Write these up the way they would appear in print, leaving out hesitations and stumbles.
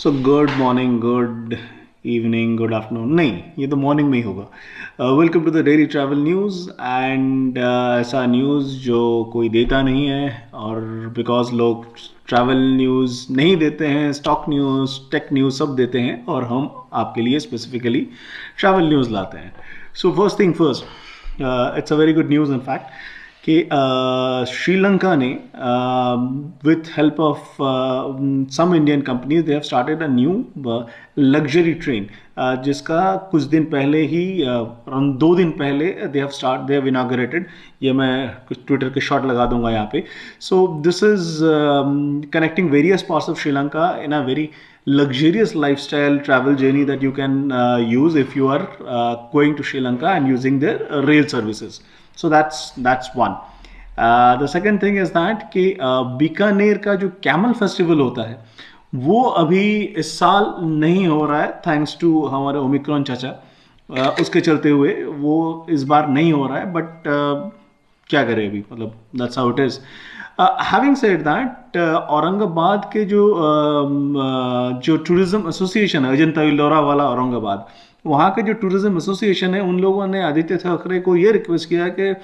सो good morning, good evening, good afternoon, नहीं ये तो मॉर्निंग में ही होगा। Welcome to the daily travel news and ऐसा न्यूज़ जो कोई देता नहीं है, और बिकॉज लोग ट्रैवल न्यूज़ नहीं देते हैं, स्टॉक न्यूज़, टेक न्यूज़ सब देते हैं, और हम आपके लिए स्पेसिफिकली ट्रैवल न्यूज़ लाते हैं। So first thing first, it's a very good news in fact कि श्रीलंका ने with help of some Indian companies they have started a new luxury train, जिसका कुछ दिन पहले ही अराउंड 2 दिन पहले दे हैव इनागरेटेड। ये मैं कुछ ट्विटर के शॉट लगा दूंगा यहाँ पे। So this is connecting various parts of Sri Lanka in a very luxurious lifestyle travel journey that you can use if you are going to Sri Lanka and using their rail services. So that's one. The second thing is that कि बीकानेर का जो camel festival होता है वो अभी इस साल नहीं हो रहा है, थैंक्स टू हमारे ओमिक्रॉन चाचा। उसके चलते हुए वो इस बार नहीं हो रहा है, बट क्या करें अभी, मतलब that's how it is. Having said that, Aurangabad के जो टूरिज्म एसोसिएशन है, अजंता इल्लोरा वाला औरंगाबाद, वहाँ के जो टूरिज्म एसोसिएशन है, उन लोगों ने आदित्य ठाकरे को ये रिक्वेस्ट किया कि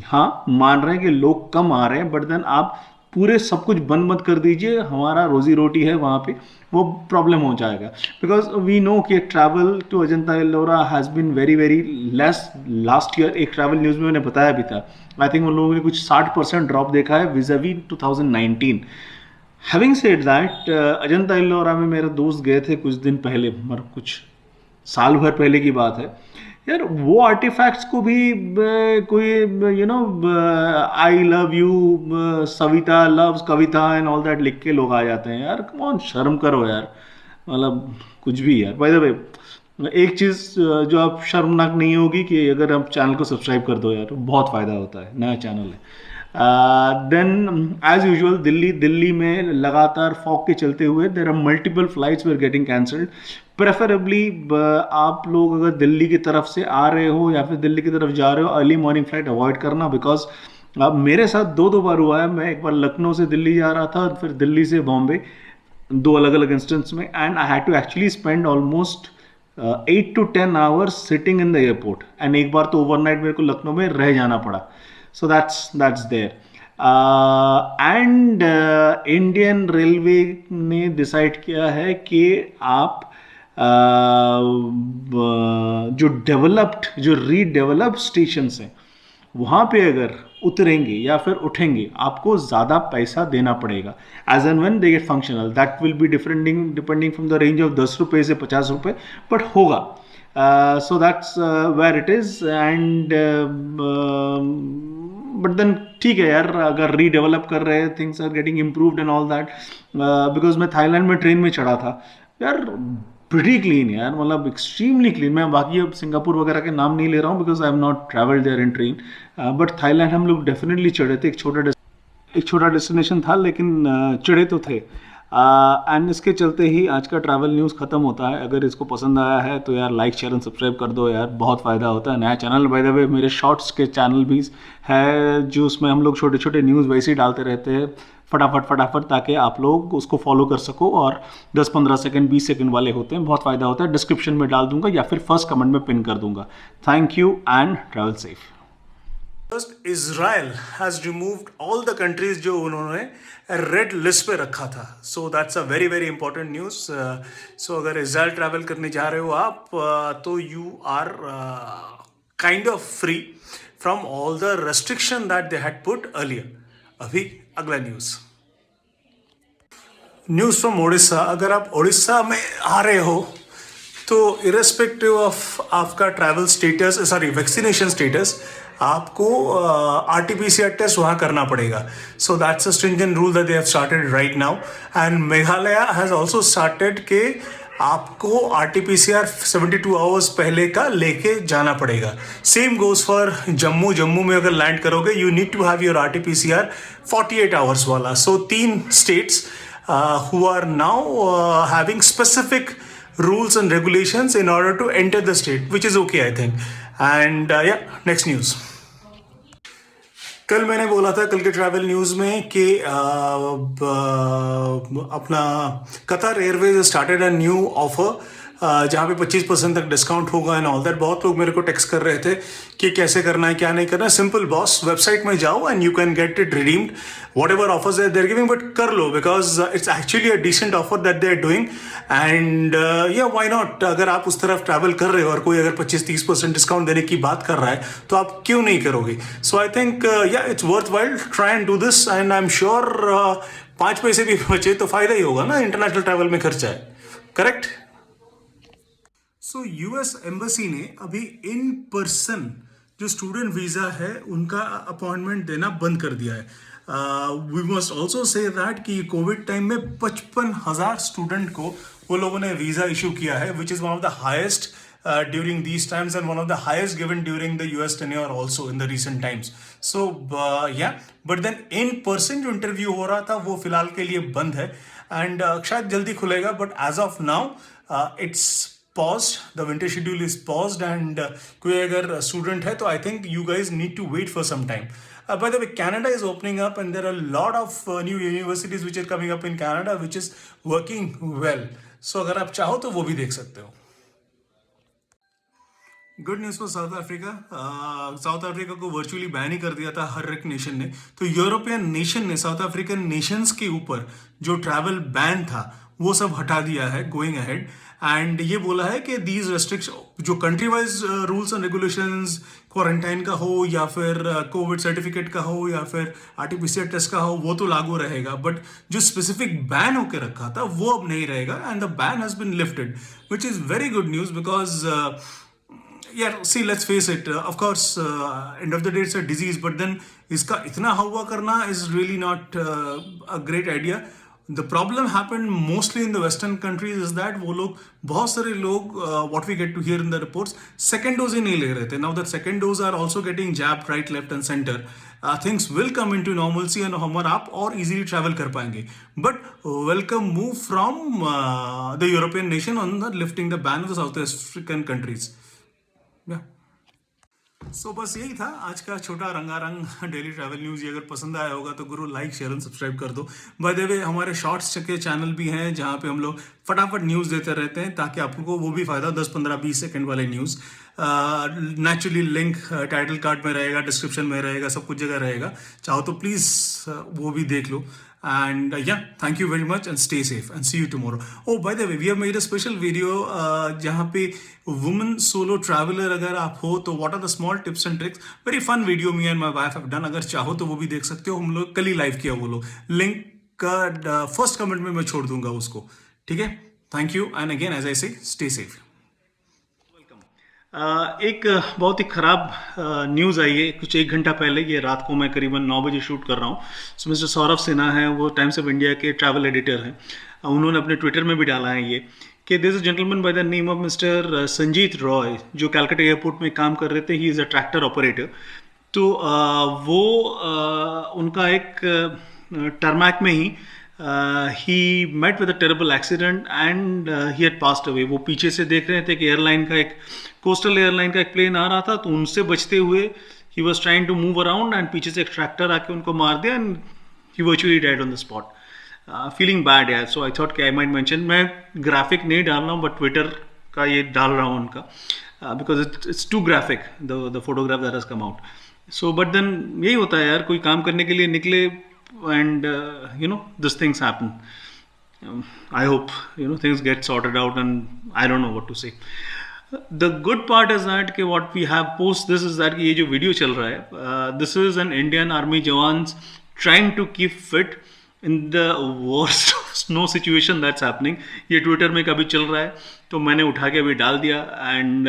हाँ मान रहे हैं कि लोग कम आ रहे हैं, बट देन आप पूरे सब कुछ बंद मत कर दीजिए, हमारा रोजी रोटी है वहाँ पे, वो प्रॉब्लम हो जाएगा। बिकॉज वी नो कि travel to Ajanta Ellora has been very very less. Last year एक ट्रैवल न्यूज़ में मैंने बताया भी था, आई थिंक उन लोगों ने कुछ 60% ड्रॉप देखा है vis-à-vis 2019। Having said that, Ajanta Ellora में मेरे दोस्त गए थे कुछ दिन पहले, मतलब कुछ साल भर पहले की बात है यार। वो आर्टिफैक्ट्स को भी कोई I love you Savita loves Kavita and all that लिख के लोग आ जाते हैं यार। कम ऑन, शर्म करो यार, मतलब कुछ भी यार। बाय द वे, एक चीज़ जो आप शर्मनाक नहीं होगी कि अगर आप चैनल को सब्सक्राइब कर दो यार, बहुत फ़ायदा होता है, नया चैनल है। देन एज यूजुअल दिल्ली में लगातार फॉग के चलते हुए there are multiple flights were getting cancelled. Preferably आप लोग अगर दिल्ली की तरफ से आ रहे हो या फिर दिल्ली की तरफ जा रहे हो, अर्ली मॉर्निंग फ्लाइट अवॉइड करना, बिकॉज अब मेरे साथ दो बार हुआ है। मैं एक बार लखनऊ से दिल्ली जा रहा था, फिर दिल्ली से बॉम्बे, दो अलग अलग इंस्टेंस में, and I had to actually spend almost 8 to 10 hours sitting in the airport, and एक बार तो ओवरनाइट मेरे को लखनऊ में रह जाना पड़ा। So that's there. And Indian railway ने डिसाइड किया है कि आप जो रीडेवलप्ड स्टेशंस हैं वहाँ पे अगर उतरेंगे या फिर उठेंगे, आपको ज़्यादा पैसा देना पड़ेगा as and when they get functional. That will be depending from the range of 10 रुपये से 50 रुपये, बट होगा। So that's where it is. And but then ठीक है यार, अगर रीडेवलप कर रहे हैं, things are getting improved and all that. Because मैं थाईलैंड में ट्रेन में चढ़ा था यार, प्रीटी क्लीन यार, मतलब एक्सट्रीमली क्लीन। मैं बाकी अब सिंगापुर वगैरह के नाम नहीं ले रहा हूँ because I am not travelled there in train, but Thailand हम लोग डेफिनेटली चढ़े थे। एक छोटा डेस्टिनेशन था, लेकिन चढ़े तो थे। एंड इसके चलते ही आज का ट्रैवल न्यूज़ ख़त्म होता है। अगर इसको पसंद आया है तो यार लाइक शेयर एंड सब्सक्राइब कर दो यार, बहुत फ़ायदा होता है। नया चैनल, बाय द वे मेरे शॉर्ट्स के चैनल भी है, जो उसमें हम लोग छोटे छोटे न्यूज़ वैसे ही डालते रहते हैं फटाफट, ताकि आप लोग उसको फॉलो कर सको। और 10-15 सेकंड 20 सेकंड वाले होते हैं, बहुत फ़ायदा होता है। डिस्क्रिप्शन में डाल दूंगा या फिर फर्स्ट कमेंट में पिन कर दूंगा। Thank you and travel safe. First, Israel has removed all the countries जो उन्होंने रेड लिस्ट पे रखा था। So that's a very very important news. So अगर इजराइल ट्रैवल करने जा रहे हो आप, तो you are kind of free from all the restriction that they had put earlier. अभी अगला न्यूज़ फ्रॉम उड़ीसा। अगर आप उड़ीसा में आ रहे हो तो इरेस्पेक्टिव ऑफ आपका travel status, sorry vaccination status, आपको RT-PCR टेस्ट वहाँ करना पड़ेगा। सो that's a stringent rule that they have started right now. And Meghalaya has also started के आपको RT-PCR 72 आवर्स पहले का लेके जाना पड़ेगा। सेम गोज फॉर जम्मू में अगर लैंड करोगे, you need to have your RT-PCR 48 hours वाला। So 3 states who are now having specific rules and regulations in order to enter the state, which is okay, I think. And yeah, next news. कल मैंने बोला था कल के travel news में कि अपना Qatar Airways started a new offer जहाँ पे 25% तक डिस्काउंट होगा एंड ऑल दैट। बहुत लोग मेरे को टेक्स्ट कर रहे थे कि कैसे करना है क्या नहीं करना है। सिंपल बॉस, वेबसाइट में जाओ and you can get it redeemed whatever offers there giving, but कर लो because it's actually a decent offer that they are doing and या व्हाई नॉट। अगर आप उस तरफ ट्रैवल कर रहे हो और कोई अगर 25-30% डिस्काउंट देने की बात कर रहा है तो आप क्यों नहीं करोगे। सो आई थिंक या it's worth while, try and do this and I am sure 5 पैसे भी बचे तो फायदा ही होगा ना, इंटरनेशनल ट्रैवल में खर्चा है, करेक्ट। सो यूएस एम्बेसी ने अभी इन पर्सन जो स्टूडेंट वीज़ा है उनका अपॉइंटमेंट देना बंद कर दिया है। We must also say that कि कोविड टाइम में 55,000 स्टूडेंट को वो लोगों ने वीज़ा इशू किया है, which is one of the highest during these times and one of the highest given during the US tenure also in the recent times. So yeah, but then in person जो interview हो रहा था वो फिलहाल के लिए बंद है एंड शायद जल्दी खुलेगा, but as of now it's paused, the winter schedule is paused and कोई अगर स्टूडेंट है तो I think you guys need to wait for some time. By the way, Canada is opening up and there are a lot of new universities which are coming up in Canada which is working well. So अगर आप चाहो तो वो भी देख सकते हो। Good news for south Africa. South Africa को वर्चुअली बैन ही कर दिया था हर एक नेशन ने, तो यूरोपियन नेशन ने साउथ अफ्रीकन नेशंस के ऊपर जो ट्रैवल बैन था वो सब हटा दिया है गोइंग अहेड, एंड ये बोला है कि दीज रेस्ट्रिक्शन जो country wise rules and regulations, quarantine का हो या फिर कोविड सर्टिफिकेट का हो या फिर आरटीपीसीआर टेस्ट का हो, वो तो लागू रहेगा, बट जो स्पेसिफिक बैन होकर रखा था वो अब नहीं रहेगा and the ban has been lifted, which is very good news because यार see let's face it, of course end of the day it's a disease, but then इसका इतना हवा करना is really not a great idea. The problem happened mostly in the western countries is that वो लोग, बहुत सारे लोग what we get to hear in the reports, second dose ही नहीं ले रहे थे। Now that second dose are also getting jab right left and centre, things will come into normalcy and हम और आप और इजीली ट्रैवल कर पाएंगे, but welcome move from the European nation on the lifting the ban of the south African countries. So बस यही था आज का छोटा रंगारंग डेली ट्रैवल न्यूज़। ये अगर पसंद आया होगा तो गुरु लाइक शेयर एंड सब्सक्राइब कर दो। बाय द वे हमारे शॉर्ट्स के चैनल भी हैं जहाँ पे हम लोग फटाफट न्यूज़ देते रहते हैं ताकि आपको वो भी फ़ायदा, 10-15-20 सेकंड वाले news. Naturally link title card में रहेगा, डिस्क्रिप्शन में रहेगा, सब कुछ जगह रहेगा, चाहो तो प्लीज़ वो भी देख लो। And yeah, thank you very much and stay safe and see you tomorrow. Oh, by the way, we have made a special video जहाँ पे women solo traveler अगर आप हो तो what are the small tips and tricks, very fun video me and my wife have done, अगर चाहो तो वो भी देख सकते हो। हम लोग कल ही लाइव किया वो लोग, लिंक का फर्स्ट कमेंट में मैं छोड़ दूंगा उसको, ठीक है। Thank you and again as I say stay safe. एक बहुत ही ख़राब न्यूज़ आई है कुछ 1 घंटा पहले, ये रात को मैं करीबन 9 बजे शूट कर रहा हूँ। सो मिस्टर सौरभ सिन्हा हैं, वो टाइम्स ऑफ इंडिया के ट्रैवल एडिटर हैं, उन्होंने अपने ट्विटर में भी डाला है ये कि this is gentleman by the name of mister Sanjeet Roy जो कैलकाटा एयरपोर्ट में काम कर रहे थे। He is a tractor operator. तो वो उनका एक टर्मैक में ही he met with a terrible accident and he had passed away। वो पीछे से देख रहे थे कि एयरलाइन का एक कोस्टल एयरलाइन का एक प्लेन आ रहा था, तो उनसे बचते हुए he was trying to move around and पीछे से एक ट्रैक्टर आके उनको मार दिया and he virtually died on the spot। feeling bad यार, so I thought कि I might mention। मैं ग्राफिक नहीं डाल रहा हूँ बट ट्विटर का ये डाल रहा हूँ उनका, because it's too graphic the photograph that has come out। so but then यही होता है यार, कोई काम करने के लिए निकले and you know these things happen। I hope you know things get sorted out and I don't know what to say। The good part is that कि what we have post this is that कि ये जो video चल रहा है this is an Indian Army jawans trying to keep fit in the worst snow situation that's happening। ये Twitter में कभी चल रहा है तो मैंने उठा के अभी डाल दिया एंड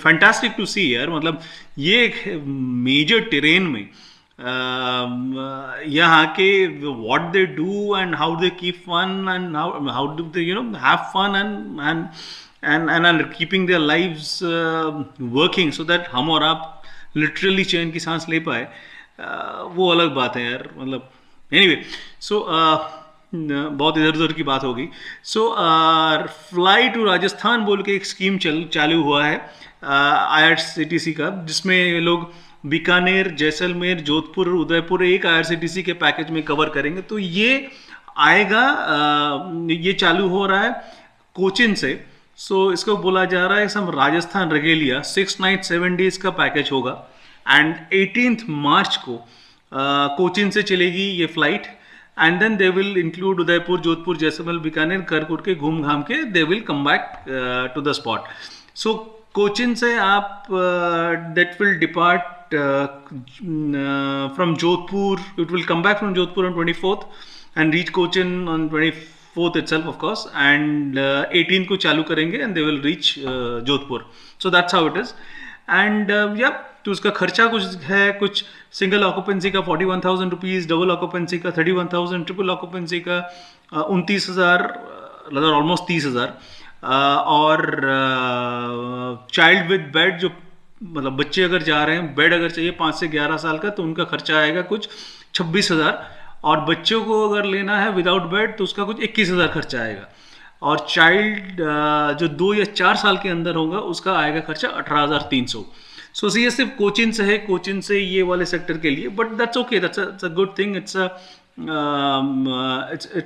फैंटास्टिक टू सी यार, मतलब ये एक मेजर टेरेन में यहाँ के what they do and how they keep fun and how do they you know have fun and keeping their lives working so that हम और आप literally चैन की सांस ले पाए, वो अलग बात है यार। मतलब anyway, so बहुत इधर उधर की बात हो गई। सो फ्लाई टू राजस्थान बोल के एक स्कीम चालू हुआ है IRCTC का, जिसमें लोग बीकानेर, जैसलमेर, जोधपुर, उदयपुर एक IRCTC के पैकेज में कवर करेंगे। तो ये आएगा, ये चालू हो रहा है कोचिन से। सो इसको बोला जा रहा है some Rajasthan regalia 6 night 7 days का पैकेज होगा। एंड 18 मार्च को कोचिन से चलेगी ये flight, and then they will include Udaipur, Jodhpur, Jaisalmer, Bikaner कर के घूम घाम के they will come back to the spot. So Cochin से आप that will depart from Jodhpur, it will come back from Jodhpur on 24th and reach Cochin on 24th itself, of course, and 18 को चालू करेंगे and they will reach Jodhpur. So that's how it is। and yeah, तो उसका खर्चा कुछ है, कुछ single occupancy का 41,000 रुपीज़, डबल ऑक्यूपेंसी का 31,000, ट्रिपल ऑक्यूपेंसी का 29,000, मतलब ऑलमोस्ट 30,000, और चाइल्ड विद बेड, जो मतलब बच्चे अगर जा रहे हैं, बेड अगर चाहिए 5 से 11 साल का, तो उनका खर्चा आएगा कुछ 26,000, और बच्चों को अगर लेना है विदाउट बेड तो उसका कुछ 21,000 खर्चा आएगा, और चाइल्ड जो 2 या 4 साल के अंदर होगा उसका आएगा खर्चा 18,300। सो ये सिर्फ कोचिन से है, कोचिन से ये वाले सेक्टर के लिए, but that's okay, that's a good thing. It's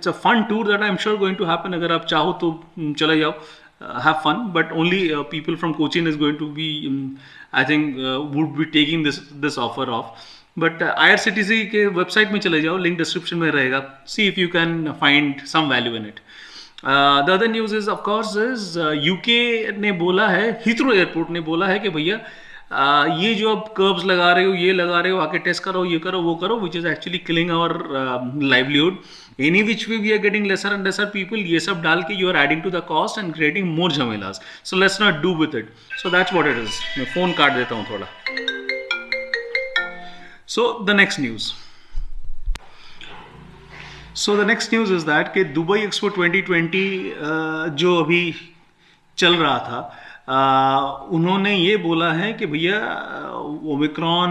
a fun tour that I am sure going to happen. अगर आप चाहो तो चले जाओ, have fun, but only people from Cochin is going to be I think would be taking this offer off। but IRCTC के website में चले जाओ, लिंक डिस्क्रिप्शन में रहेगा, see if you can find some value in it। the other news is of course is UK ने बोला है, Heathrow airport ने बोला है कि भैया ये जो अब कर्व्स लगा रहे हो, ये लगा रहे हो, आके टेस्ट करो, ये करो, वो करो, which is actually killing our livelihood। any which way we are getting lesser and lesser people, ये सब डाल के you are adding to the cost and creating more झमेलास। so let's not do with it। so that's what it is। मैं phone काट देता हूँ थोड़ा। so the next news is that कि दुबई एक्सपो 2020 जो अभी चल रहा था, उन्होंने ये बोला है कि भैया ओमिक्रॉन,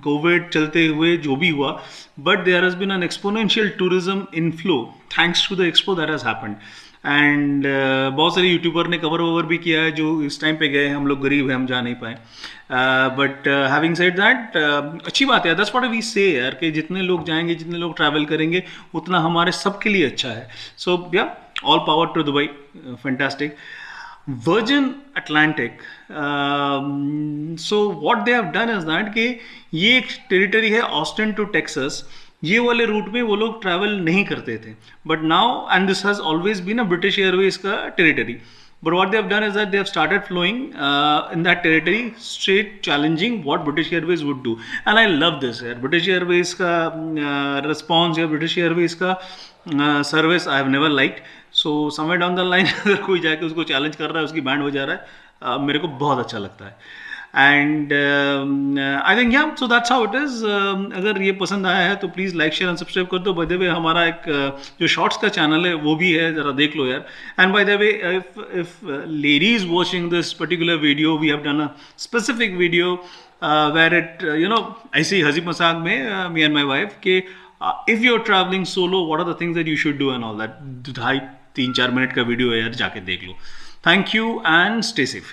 कोविड चलते हुए जो भी हुआ, but there has been an exponential tourism inflow thanks to the expo that has happened. And बहुत सारे यूट्यूबर ने कवर ओवर भी किया है जो इस टाइम पे गए हैं, हम लोग गरीब हैं, हम जा नहीं पाए। बट हैविंग सेड दैट, अच्छी बात है, दैट्स व्हाट वी से यार, कि जितने लोग जाएंगे, जितने लोग ट्रैवल करेंगे, उतना हमारे सबके लिए अच्छा है। So yeah, all power to Dubai, fantastic. Virgin Atlantic, so what they have done is that कि ये एक टेरिटरी है ऑस्टिन टू टेक्सास, ये वाले रूट में वो लोग ट्रैवल नहीं करते थे, but now, and this has always been a British Airways का territory, but what they have done is that they have started flowing in that territory, straight challenging what British Airways would do। and I love this यार, British Airways का response या British Airways का service I have never liked। so somewhere down the line अगर कोई जाके उसको challenge कर रहा है, उसकी बैंड हो जा रहा है, मेरे को बहुत अच्छा लगता है। एंड आई थिंक या, so that's how it is. अगर ये पसंद आया है तो please like, share and subscribe कर दो। बाय द वे हमारा एक जो शॉर्ट्स का चैनल है वो भी है, ज़रा देख लो यार। And by the way, if ladies watching this particular video, we have done a specific video where it ऐसे ही हंसी मजाक में, मी एंड माई वाइफ, के if you are travelling solo, what are the things that you should do and all that. 2.5-3-4 minute का video है यार, जाके देख लो। Thank you and stay safe.